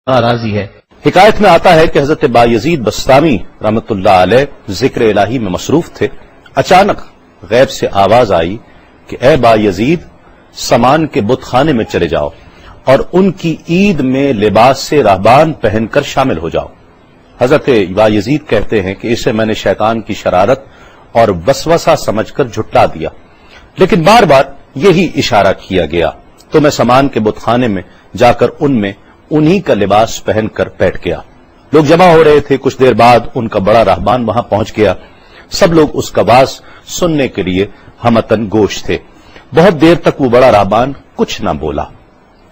راضی ہے۔ حکایت میں آتا ہے کہ حضرت بایزید بستامی رحمت اللہ علیہ ذکر الہی میں مصروف تھے، اچانک غیب سے آواز آئی کہ اے بایزید، سامان کے بت خانے میں چلے جاؤ اور ان کی عید میں لباس سے راہبان پہن کر شامل ہو جاؤ۔ حضرت بایزید کہتے ہیں کہ اسے میں نے شیطان کی شرارت اور وسوسہ سمجھ کر جھٹلا دیا، لیکن بار بار یہی اشارہ کیا گیا، تو میں سامان کے بت خانے میں جا کر ان میں انہی کا لباس پہن کر بیٹھ گیا۔ لوگ جمع ہو رہے تھے، کچھ دیر بعد ان کا بڑا راہبان وہاں پہنچ گیا۔ سب لوگ اس کا واز سننے کے لیے ہمتن گوش تھے۔ بہت دیر تک وہ بڑا راہبان کچھ نہ بولا،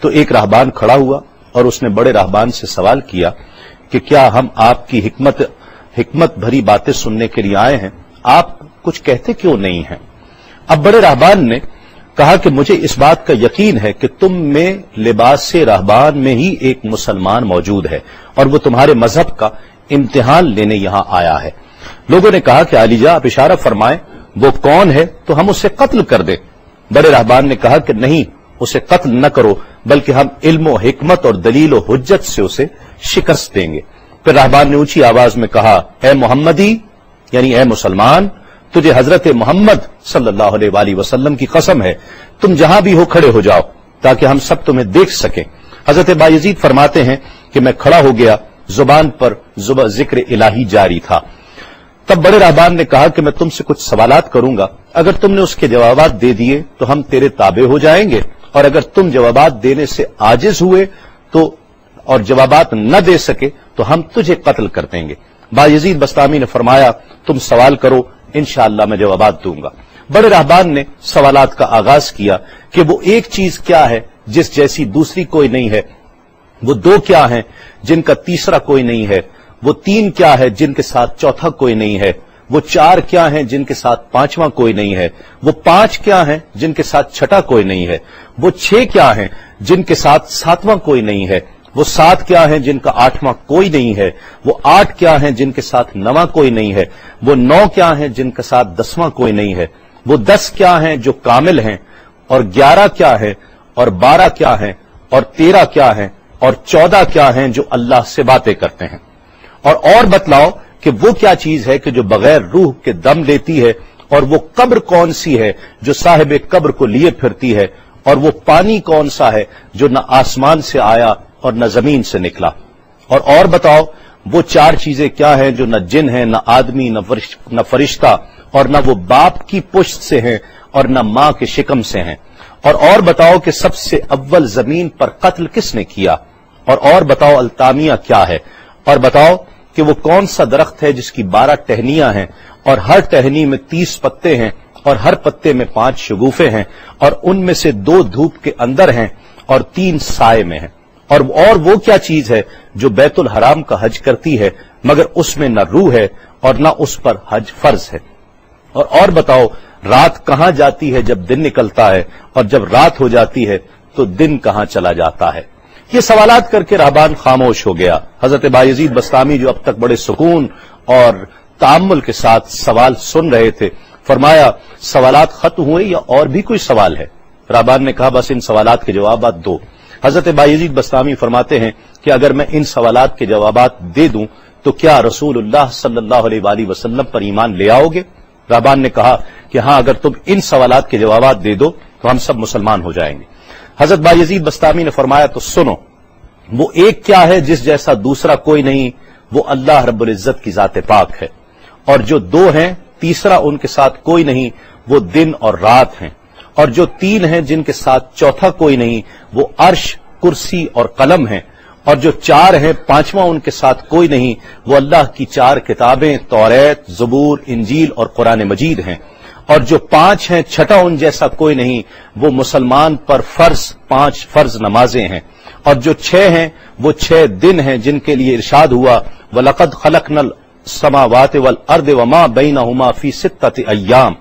تو ایک راہبان کھڑا ہوا اور اس نے بڑے راہبان سے سوال کیا کہ کیا ہم آپ کی حکمت بھری باتیں سننے کے لیے آئے ہیں، آپ کچھ کہتے کیوں نہیں ہیں؟ اب بڑے راہبان نے کہا کہ مجھے اس بات کا یقین ہے کہ تم میں لباس سے راہبان میں ہی ایک مسلمان موجود ہے اور وہ تمہارے مذہب کا امتحان لینے یہاں آیا ہے۔ لوگوں نے کہا کہ علی جاں آپ اشارہ فرمائیں، وہ کون ہے تو ہم اسے قتل کر دیں۔ بڑے راہبان نے کہا کہ نہیں، اسے قتل نہ کرو، بلکہ ہم علم و حکمت اور دلیل و حجت سے اسے شکست دیں گے۔ پھر راہبان نے اونچی آواز میں کہا، اے محمدی، یعنی اے مسلمان، تجھے حضرت محمد صلی اللہ علیہ وآلہ وسلم کی قسم ہے، تم جہاں بھی ہو کھڑے ہو جاؤ تاکہ ہم سب تمہیں دیکھ سکیں۔ حضرت بایزید فرماتے ہیں کہ میں کھڑا ہو گیا، زبان پر ذکر الہی جاری تھا۔ تب بڑے راہبان نے کہا کہ میں تم سے کچھ سوالات کروں گا، اگر تم نے اس کے جوابات دے دیے تو ہم تیرے تابع ہو جائیں گے، اور اگر تم جوابات دینے سے عاجز ہوئے تو اور جوابات نہ دے سکے تو ہم تجھے قتل کر دیں گے۔ بایزید بستامی نے فرمایا، تم سوال کرو، انشاءاللہ میں جوابات دوں گا۔ بڑے راہبان نے سوالات کا آغاز کیا کہ وہ ایک چیز کیا ہے جس جیسی دوسری کوئی نہیں ہے، وہ دو کیا ہیں جن کا تیسرا کوئی نہیں ہے، وہ تین کیا ہے جن کے ساتھ چوتھا کوئی نہیں ہے، وہ چار کیا ہیں جن کے ساتھ پانچواں کوئی نہیں ہے، وہ پانچ کیا ہیں جن کے ساتھ چھٹا کوئی نہیں ہے، وہ چھ کیا ہیں جن کے ساتھ ساتواں کوئی نہیں ہے، وہ سات کیا ہیں جن کا آٹھواں کوئی نہیں ہے، وہ آٹھ کیا ہیں جن کے ساتھ نواں کوئی نہیں ہے، وہ نو کیا ہیں جن کے ساتھ دسواں کوئی نہیں ہے، وہ 10 کیا ہیں جو کامل ہیں، اور 11 کیا ہیں، اور 12 کیا ہیں، اور 13 کیا ہیں، اور 14 کیا ہیں جو اللہ سے باتیں کرتے ہیں۔ اور بتلاؤ کہ وہ کیا چیز ہے کہ جو بغیر روح کے دم لیتی ہے، اور وہ قبر کون سی ہے جو صاحب قبر کو لیے پھرتی ہے، اور وہ پانی کون سا ہے جو نہ آسمان سے آیا اور نہ زمین سے نکلا۔ اور بتاؤ وہ چار چیزیں کیا ہیں جو نہ جن ہیں، نہ آدمی، نہ فرشتہ، اور نہ وہ باپ کی پشت سے ہیں اور نہ ماں کے شکم سے ہیں۔ اور بتاؤ کہ سب سے اول زمین پر قتل کس نے کیا، اور بتاؤ التامیہ کیا ہے، اور بتاؤ کہ وہ کون سا درخت ہے جس کی 12 ٹہنیاں ہیں اور ہر ٹہنی میں 30 پتے ہیں اور ہر پتے میں 5 شگوفے ہیں، اور ان میں سے 2 دھوپ کے اندر ہیں اور 3 سائے میں ہیں۔ اور وہ کیا چیز ہے جو بیت الحرام کا حج کرتی ہے مگر اس میں نہ روح ہے اور نہ اس پر حج فرض ہے۔ اور بتاؤ رات کہاں جاتی ہے جب دن نکلتا ہے، اور جب رات ہو جاتی ہے تو دن کہاں چلا جاتا ہے۔ یہ سوالات کر کے راہبان خاموش ہو گیا۔ حضرت بایزید بستامی جو اب تک بڑے سکون اور تأمل کے ساتھ سوال سن رہے تھے، فرمایا سوالات ختم ہوئے یا اور بھی کوئی سوال ہے؟ راہبان نے کہا بس ان سوالات کے جوابات دو۔ حضرت بایزید بستامی فرماتے ہیں کہ اگر میں ان سوالات کے جوابات دے دوں تو کیا رسول اللہ صلی اللہ علیہ وآلہ وسلم پر ایمان لے آؤ گے؟ راہبان نے کہا کہ ہاں، اگر تم ان سوالات کے جوابات دے دو تو ہم سب مسلمان ہو جائیں گے۔ حضرت بایزید بستامی نے فرمایا تو سنو، وہ ایک کیا ہے جس جیسا دوسرا کوئی نہیں، وہ اللہ رب العزت کی ذات پاک ہے، اور جو 2 ہیں تیسرا ان کے ساتھ کوئی نہیں، وہ دن اور رات ہیں، اور جو 3 ہیں جن کے ساتھ چوتھا کوئی نہیں، وہ عرش، کرسی اور قلم ہیں، اور جو 4 ہیں 5واں ان کے ساتھ کوئی نہیں، وہ اللہ کی 4 کتابیں توریت، زبور، انجیل اور قرآن مجید ہیں، اور جو 5 ہیں چھٹا ان جیسا کوئی نہیں، وہ مسلمان پر فرض 5 فرض نمازیں ہیں، اور جو 6 ہیں وہ 6 دن ہیں جن کے لیے ارشاد ہوا وَلَقَدْ خَلَقْنَا السَّمَاوَاتِ وَالْأَرْضَ وَمَا بَيْنَهُمَا فِي 6 أَيَّامٍ،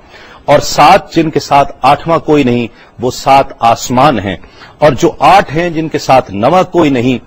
اور 7 جن کے ساتھ 8واں کوئی نہیں، وہ 7 آسمان ہیں، اور جو 8 ہیں جن کے ساتھ 9واں کوئی نہیں،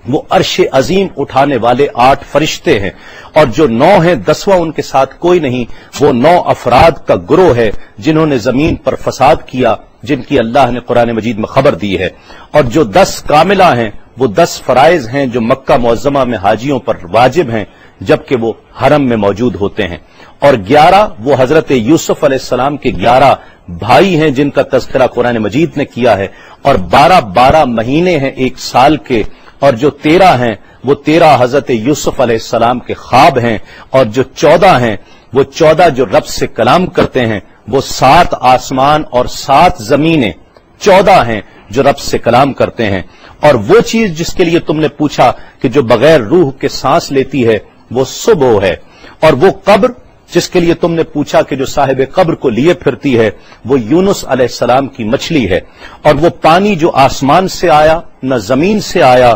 وہ عرش عظیم اٹھانے والے 8 فرشتے ہیں، اور جو 9 ہیں 10واں ان کے ساتھ کوئی نہیں، وہ 9 افراد کا گروہ ہے جنہوں نے زمین پر فساد کیا، جن کی اللہ نے قرآن مجید میں خبر دی ہے، اور جو 10 کاملہ ہیں وہ 10 فرائض ہیں جو مکہ معظمہ میں حاجیوں پر واجب ہیں جبکہ وہ حرم میں موجود ہوتے ہیں، اور 11 وہ حضرت یوسف علیہ السلام کے 11 بھائی ہیں جن کا تذکرہ قرآن مجید نے کیا ہے، اور 12 مہینے ہیں ایک سال کے، اور جو 13 ہیں وہ 13 حضرت یوسف علیہ السلام کے خواب ہیں، اور جو 14 ہیں وہ 14 جو رب سے کلام کرتے ہیں، وہ 7 آسمان اور 7 زمینیں 14 ہیں جو رب سے کلام کرتے ہیں، اور وہ چیز جس کے لیے تم نے پوچھا کہ جو بغیر روح کے سانس لیتی ہے وہ صبح ہے، اور وہ قبر جس کے لیے تم نے پوچھا کہ جو صاحب قبر کو لیے پھرتی ہے وہ یونس علیہ السلام کی مچھلی ہے، اور وہ پانی جو آسمان سے آیا نہ زمین سے آیا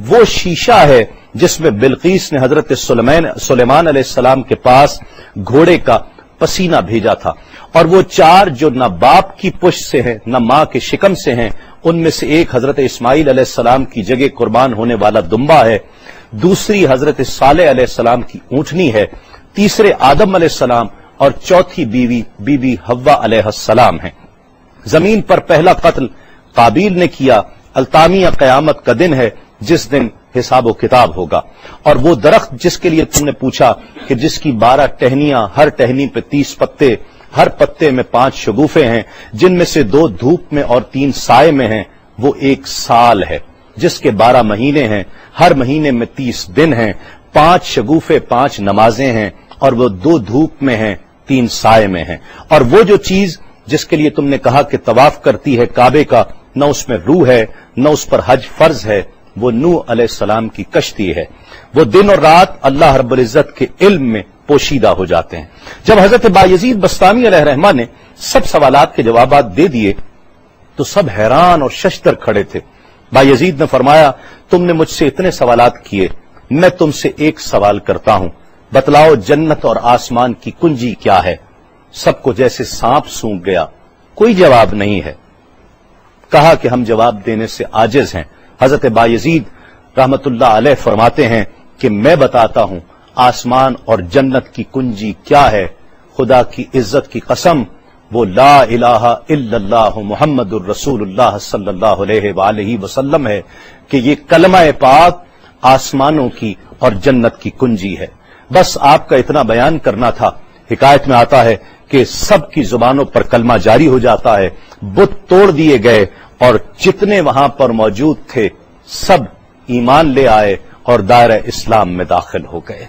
وہ شیشہ ہے جس میں بلقیس نے حضرت سلیمان علیہ السلام کے پاس گھوڑے کا پسینہ بھیجا تھا، اور وہ 4 جو نہ باپ کی پشت سے ہیں نہ ماں کے شکم سے ہیں، ان میں سے ایک حضرت اسماعیل علیہ السلام کی جگہ قربان ہونے والا دمبا ہے، دوسری حضرت صالح علیہ السلام کی اونٹنی ہے، تیسرے آدم علیہ السلام، اور چوتھی بی بی حوا علیہ السلام ہیں۔ زمین پر پہلا قتل قابیل نے کیا، التامیہ قیامت کا دن ہے جس دن حساب و کتاب ہوگا، اور وہ درخت جس کے لیے تم نے پوچھا کہ جس کی 12 ٹہنیاں، ہر ٹہنی پہ 30 پتے، ہر پتے میں 5 شگوفے ہیں جن میں سے 2 دھوپ میں اور 3 سائے میں ہیں، وہ 1 سال ہے جس کے 12 مہینے ہیں، ہر مہینے میں 30 دن ہیں، 5 شگوفے 5 نمازیں ہیں، اور وہ 2 دھوپ میں ہیں 3 سائے میں ہیں، اور وہ جو چیز جس کے لیے تم نے کہا کہ طواف کرتی ہے کعبے کا، نہ اس میں روح ہے نہ اس پر حج فرض ہے، وہ نوح علیہ السلام کی کشتی ہے، وہ دن اور رات اللہ رب العزت کے علم میں پوشیدہ ہو جاتے ہیں۔ جب حضرت بایزید بسطامی علیہ الرحمہ نے سب سوالات کے جوابات دے دیے تو سب حیران اور ششدر کھڑے تھے۔ بایزید نے فرمایا تم نے مجھ سے اتنے سوالات کیے، میں تم سے ایک سوال کرتا ہوں، بتلاؤ جنت اور آسمان کی کنجی کیا ہے؟ سب کو جیسے سانپ سونگھ گیا، کوئی جواب نہیں ہے۔ کہا کہ ہم جواب دینے سے عاجز ہیں۔ حضرت بایزید رحمت اللہ علیہ فرماتے ہیں کہ میں بتاتا ہوں آسمان اور جنت کی کنجی کیا ہے۔ خدا کی عزت کی قسم وہ لا الہ الا اللہ محمد الرسول اللہ صلی اللہ علیہ وآلہ وسلم ہے کہ یہ کلمہ پاک آسمانوں کی اور جنت کی کنجی ہے۔ بس آپ کا اتنا بیان کرنا تھا۔ حکایت میں آتا ہے کہ سب کی زبانوں پر کلمہ جاری ہو جاتا ہے، بت توڑ دیے گئے اور جتنے وہاں پر موجود تھے سب ایمان لے آئے اور دائرہ اسلام میں داخل ہو گئے۔